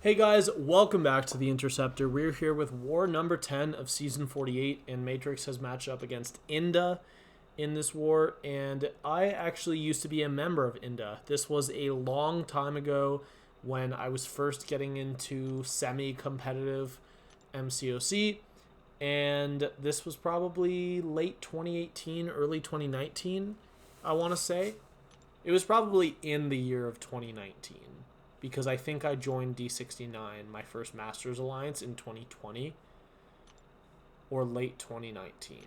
Hey guys, welcome back to the Interceptor. We're here with war number 10 of season 48, and Matrix has matched up against INDA in this war, and I actually used to be a member of INDA. This was a long time ago when I was first getting into semi-competitive MCOC, and this was probably late 2018, early 2019, I want to say. It was probably in the year of 2019. Because I think I joined D69, my first Masters Alliance, in 2020 or late 2019.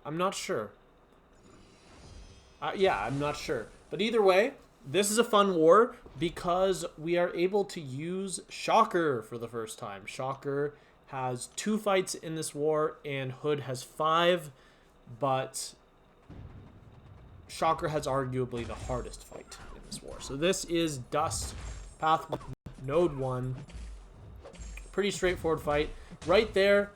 I'm not sure. Yeah, I'm not sure. But either way, this is a fun war because we are able to use Shocker for the first time. Shocker has 2 fights in this war and Hood has 5, but Shocker has arguably the hardest fight in this war. So this is Dust, Path 1, Node 1. Pretty straightforward fight. Right there,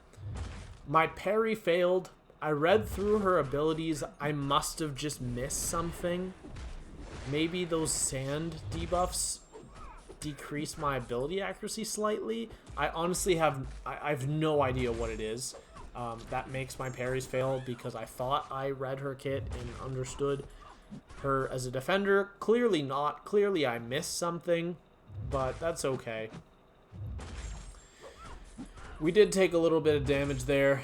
my parry failed. I read through her abilities. I must have just missed something. Maybe those sand debuffs decrease my ability accuracy slightly. I honestly have no idea what it is. That makes my parries fail because I thought I read her kit and understood her as a defender. Clearly not. Clearly I missed something, but that's okay. We did take a little bit of damage there,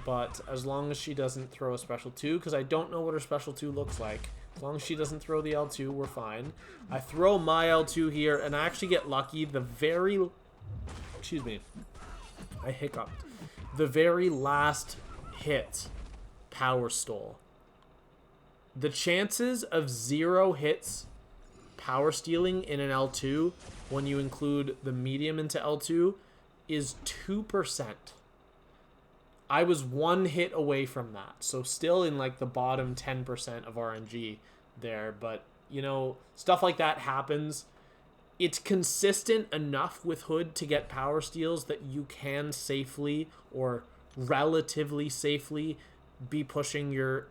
but as long as she doesn't throw a special 2, because I don't know what her special 2 looks like. As long as she doesn't throw the L2, we're fine. I throw my L2 here, and I actually get lucky. Excuse me. I hiccuped. The very last hit power stole. The chances of 0 hits power stealing in an L2 when you include the medium into L2 is 2%. I was 1 hit away from that. So still in like the bottom 10% of RNG there. But, you know, stuff like that happens. It's consistent enough with Hood to get power steals that you can safely or relatively safely be pushing your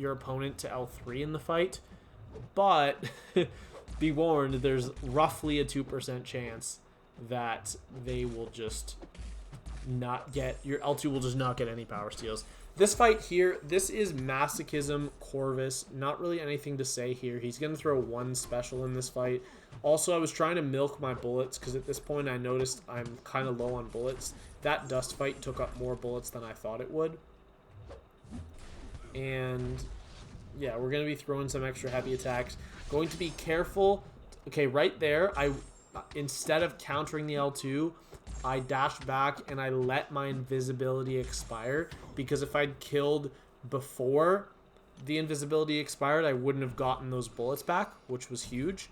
opponent to L3 in the fight. But be warned, there's roughly a 2% chance that they will just not get, your L2 will just not get any power steals. This fight here, this is Masochism Corvus. Not really anything to say here. He's going to throw 1 special in this fight. Also, I was trying to milk my bullets because at this point I noticed I'm kind of low on bullets. That Dust fight took up more bullets than I thought it would. And yeah, we're going to be throwing some extra heavy attacks. Going to be careful. Okay, right there, instead of countering the L2, I dashed back and I let my invisibility expire, because if I'd killed before the invisibility expired, I wouldn't have gotten those bullets back, which was huge.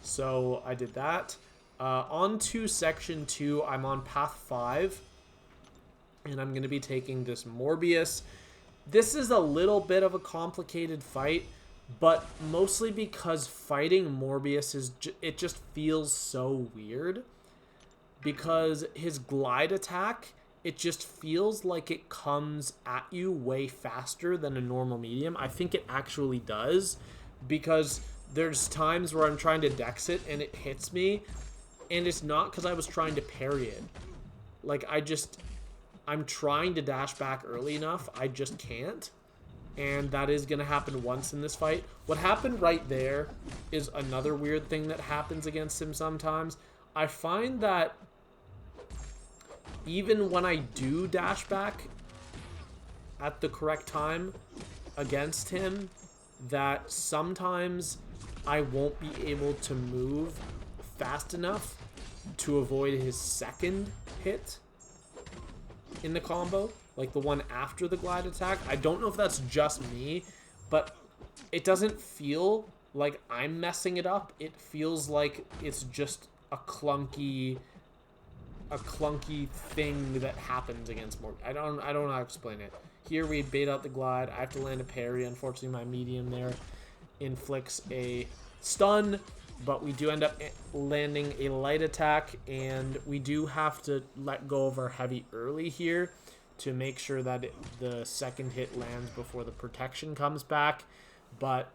So I did that. On to section 2, I'm on path 5, and I'm going to be taking this Morbius. This is a little bit of a complicated fight, but mostly because fighting Morbius it just feels so weird. Because his glide attack, it just feels like it comes at you way faster than a normal medium. I think it actually does, because there's times where I'm trying to dex it and it hits me, and it's not because I was trying to parry it. Like, I'm trying to dash back early enough, I just can't. And that is going to happen once in this fight. What happened right there is another weird thing that happens against him sometimes. I find that even when I do dash back at the correct time against him, that sometimes I won't be able to move fast enough to avoid his second hit in the combo, like the one after the glide attack. I don't know if that's just me, but it doesn't feel like I'm messing it up. It feels like it's just a clunky thing that happens against Morbius. I don't know how to explain it. Here we bait out the glide. I have to land a parry. Unfortunately, my medium there inflicts a stun, but we do end up landing a light attack, and we do have to let go of our heavy early here to make sure that the second hit lands before the protection comes back. But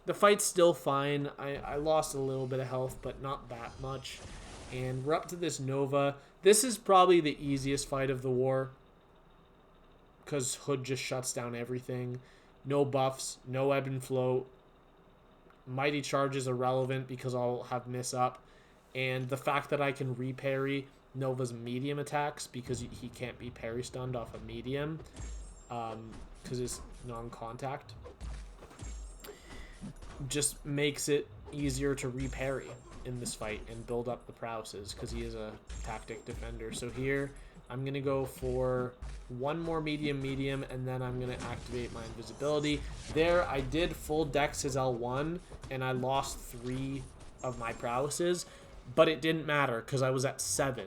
the fight's still fine. I lost a little bit of health, but not that much. And we're up to this Nova. This is probably the easiest fight of the war, because Hood just shuts down everything. No buffs, no ebb and flow. Mighty Charge is irrelevant because I'll have miss up. And the fact that I can reparry Nova's medium attacks, because he can't be parry stunned off a medium, because it's non-contact, just makes it easier to reparry in this fight and build up the prowesses, because he is a tactic defender. So here I'm going to go for one more medium, and then I'm going to activate my invisibility. There, I did full dex his L1, and I lost 3 of my prowesses, but it didn't matter because I was at 7.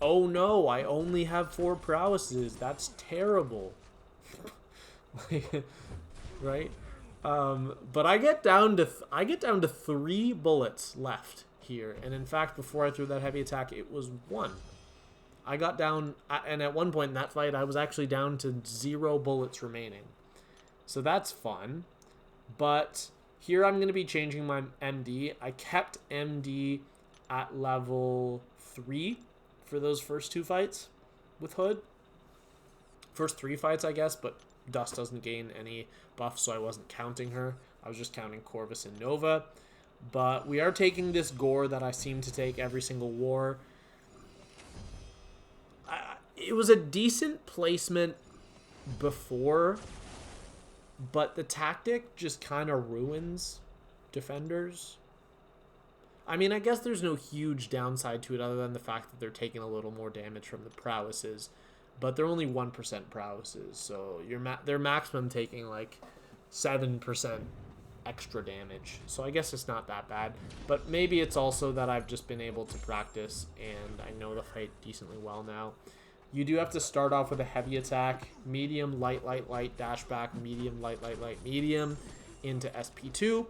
Oh no, I only have 4 prowesses. That's terrible. Right? But I get down to 3 bullets left here, and in fact, before I threw that heavy attack, it was 1. I got down, and at one point in that fight, I was actually down to 0 bullets remaining. So that's fun. But here I'm going to be changing my MD. I kept MD at level 3 for those first 2 fights with Hood. First 3 fights, I guess, but Dust doesn't gain any buffs, so I wasn't counting her. I was just counting Corvus and Nova. But we are taking this Gorr that I seem to take every single war. It was a decent placement before, but the tactic just kind of ruins defenders. I mean, I guess there's no huge downside to it other than the fact that they're taking a little more damage from the prowesses, but they're only 1% prowesses, so they're maximum taking like 7% extra damage. So I guess it's not that bad, but maybe it's also that I've just been able to practice and I know the fight decently well now. You do have to start off with a heavy attack, medium, light, dash back, medium, light, medium into SP2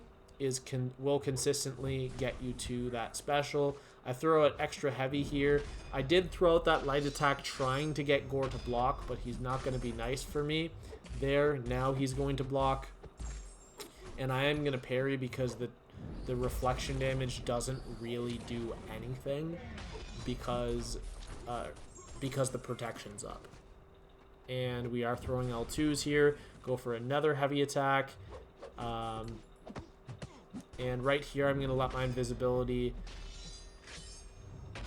will consistently get you to that special. I throw it extra heavy here. I did throw out that light attack trying to get Gorr to block, but he's not going to be nice for me. There, now he's going to block. And I am going to parry because the reflection damage doesn't really do anything because the protection's up. And we are throwing L2s here. Go for another heavy attack. And right here, I'm going to let my invisibility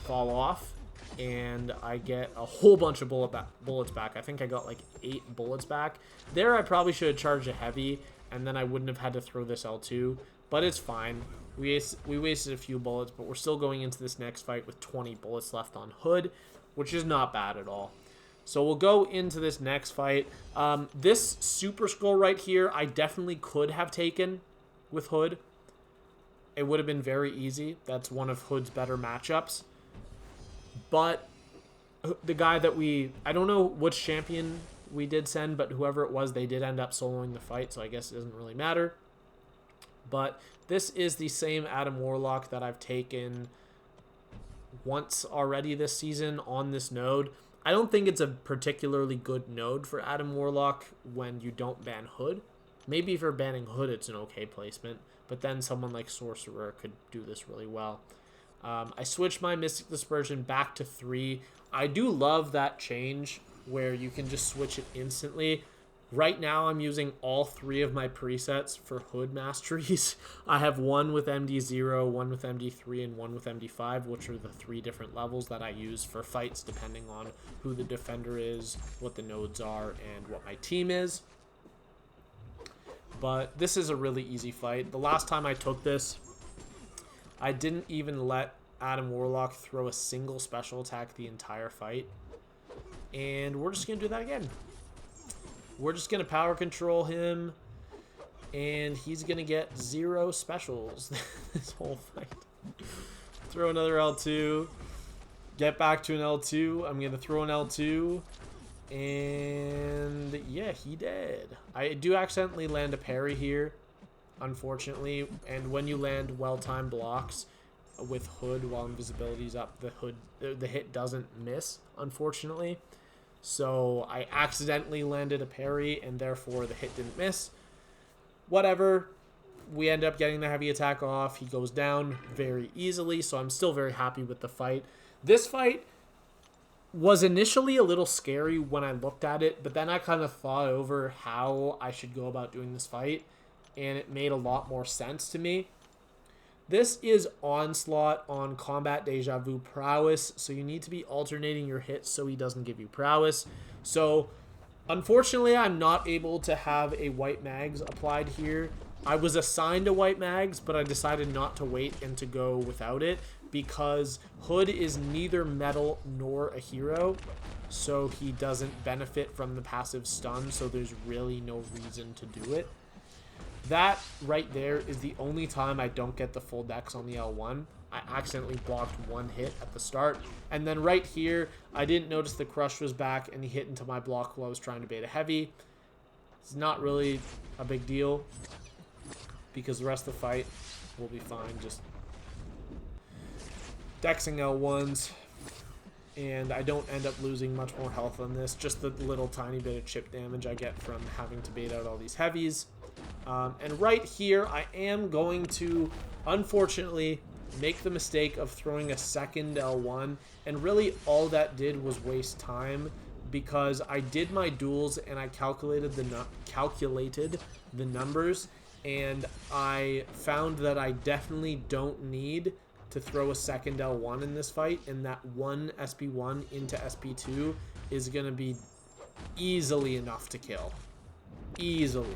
fall off. And I get a whole bunch of bullets back. I think I got like 8 bullets back. There, I probably should have charged a heavy, and then I wouldn't have had to throw this L2. But it's fine. We wasted a few bullets, but we're still going into this next fight with 20 bullets left on Hood, which is not bad at all. So we'll go into this next fight. This Super Scroll right here, I definitely could have taken with Hood. It would have been very easy. That's one of Hood's better matchups. But the guy that I don't know which champion we did send, but whoever it was, they did end up soloing the fight, so I guess it doesn't really matter. But this is the same Adam Warlock that I've taken once already this season on this node. I don't think it's a particularly good node for Adam Warlock when you don't ban Hood. Maybe if you're banning Hood, it's an okay placement, but then someone like Sorcerer could do this really well. I switched my Mystic Dispersion back to 3. I do love that change where you can just switch it instantly. Right now, I'm using all 3 of my presets for Hood masteries. I have one with MD0, one with MD3, and one with MD5, which are the 3 different levels that I use for fights depending on who the defender is, what the nodes are, and what my team is. But this is a really easy fight. The last time I took this, I didn't even let Adam Warlock throw a single special attack the entire fight. And we're just going to do that again. We're just going to power control him. And he's going to get 0 specials this whole fight. Throw another L2. Get back to an L2. I'm going to throw an L2. And yeah, he did. I do accidentally land a parry here, unfortunately. And when you land well-timed blocks with Hood while invisibility's up, the hit doesn't miss, unfortunately. So I accidentally landed a parry, and therefore the hit didn't miss. Whatever. we end up getting the heavy attack off. He goes down very easily, so I'm still very happy with the fight. This fight was initially a little scary when I looked at it, but then I kind of thought over how I should go about doing this fight, and it made a lot more sense to me. This is Onslaught on Combat Deja Vu Prowess, so you need to be alternating your hits so he doesn't give you Prowess. So, unfortunately, I'm not able to have a White Mags applied here. I was assigned a White Mags, but I decided not to wait and to go without it because Hood is neither metal nor a hero, so he doesn't benefit from the passive stun, so there's really no reason to do it. That right there is the only time I don't get the full dex on the L1. I accidentally blocked one hit at the start. And then right here, I didn't notice the crush was back and he hit into my block while I was trying to bait a heavy. It's not really a big deal because the rest of the fight will be fine. Just dexing L1s. And I don't end up losing much more health on this. Just the little tiny bit of chip damage I get from having to bait out all these heavies. And right here, I am going to, unfortunately, make the mistake of throwing a second L1. And really, all that did was waste time because I did my duels and I calculated the numbers. And I found that I definitely don't need to throw a second L1 in this fight. And that one SP1 into SP2 is going to be easily enough to kill. Easily.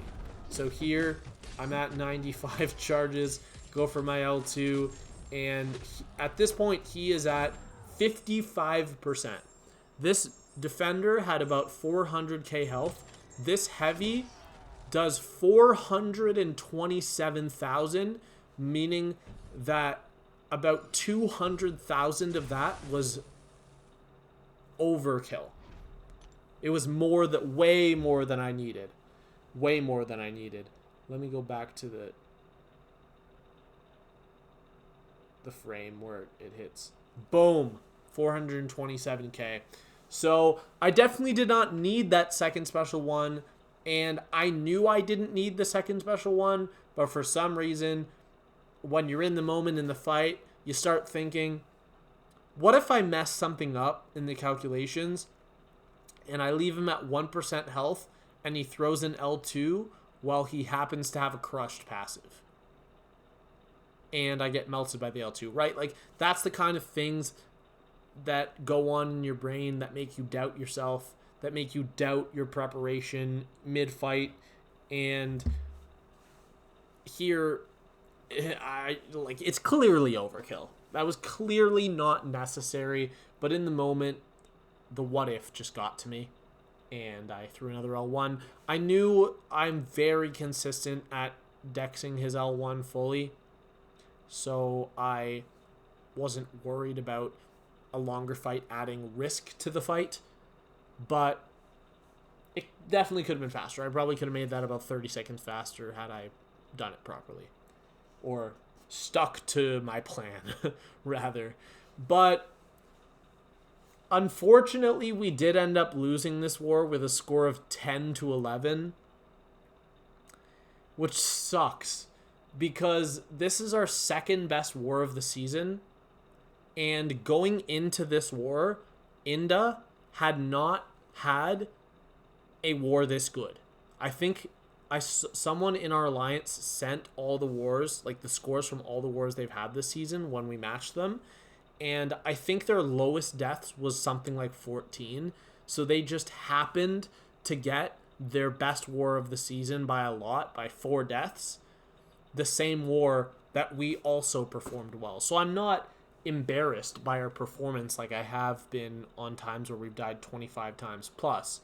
So here, I'm at 95 charges, go for my L2, and at this point, he is at 55%. This defender had about 400k health. This heavy does 427,000, meaning that about 200,000 of that was overkill. It was way more than I needed. Way more than I needed. Let me go back to the frame where it hits. Boom. 427k. So I definitely did not need that second special one. And I knew I didn't need the second special one. But for some reason, when you're in the moment in the fight, you start thinking, what if I mess something up in the calculations and I leave him at 1% health and he throws an L2 while he happens to have a crushed passive. And I get melted by the L2, right? Like, that's the kind of things that go on in your brain that make you doubt yourself, that make you doubt your preparation mid-fight. And here, it's clearly overkill. That was clearly not necessary, but in the moment, the what if just got to me. And I threw another L1. I knew I'm very consistent at dexing his L1 fully, so I wasn't worried about a longer fight adding risk to the fight, but it definitely could have been faster. I probably could have made that about 30 seconds faster had I done it properly, or stuck to my plan, rather. But unfortunately, we did end up losing this war with a score of 10-11, which sucks because this is our second best war of the season. And going into this war, INDA had not had a war this good. I think someone in our alliance sent all the wars, like the scores from all the wars they've had this season when we matched them. And I think their lowest deaths was something like 14. So they just happened to get their best war of the season by a lot, by 4 deaths. The same war that we also performed well. So I'm not embarrassed by our performance like I have been on times where we've died 25 times plus.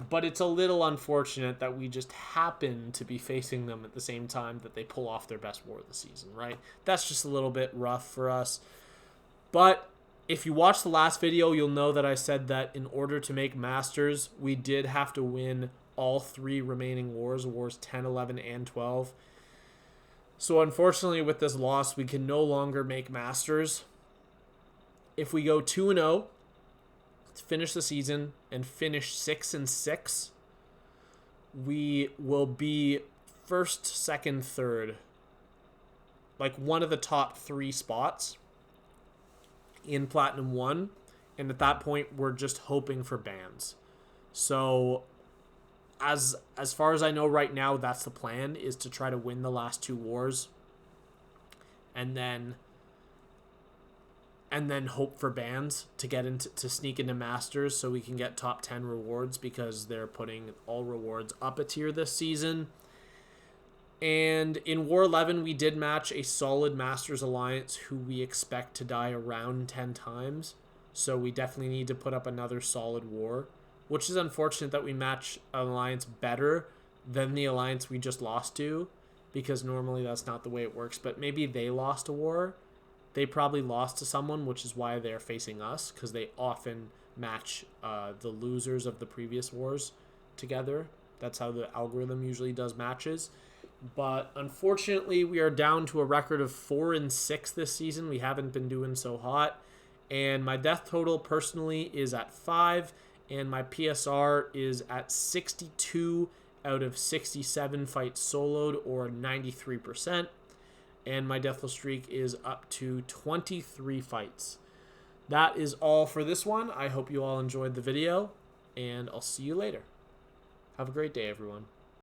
But it's a little unfortunate that we just happen to be facing them at the same time that they pull off their best war of the season, right? That's just a little bit rough for us. But if you watched the last video, you'll know that I said that in order to make Masters, we did have to win all 3 remaining wars, wars 10, 11, and 12. So unfortunately, with this loss, we can no longer make Masters. If we go 2-0, to finish the season and finish 6-6, we will be first, second, third. Like one of the top 3 spots in Platinum 1. And at that point, we're just hoping for bans. So as far as I know right now, that's the plan, is to try to win the last 2 wars. And then hope for bans to get to sneak into Masters so we can get top 10 rewards, because they're putting all rewards up a tier this season. And in War 11, we did match a solid Masters Alliance who we expect to die around 10 times. So we definitely need to put up another solid war, which is unfortunate that we match an Alliance better than the Alliance we just lost to, because normally that's not the way it works. But maybe they lost a war. They probably lost to someone, which is why they're facing us, because they often match the losers of the previous wars together. That's how the algorithm usually does matches. But unfortunately, we are down to a record of 4-6 this season. We haven't been doing so hot. And my death total personally is at 5. And my PSR is at 62 out of 67 fights soloed, or 93%. And my Deathless streak is up to 23 fights. That is all for this one. I hope you all enjoyed the video, and I'll see you later. Have a great day, everyone.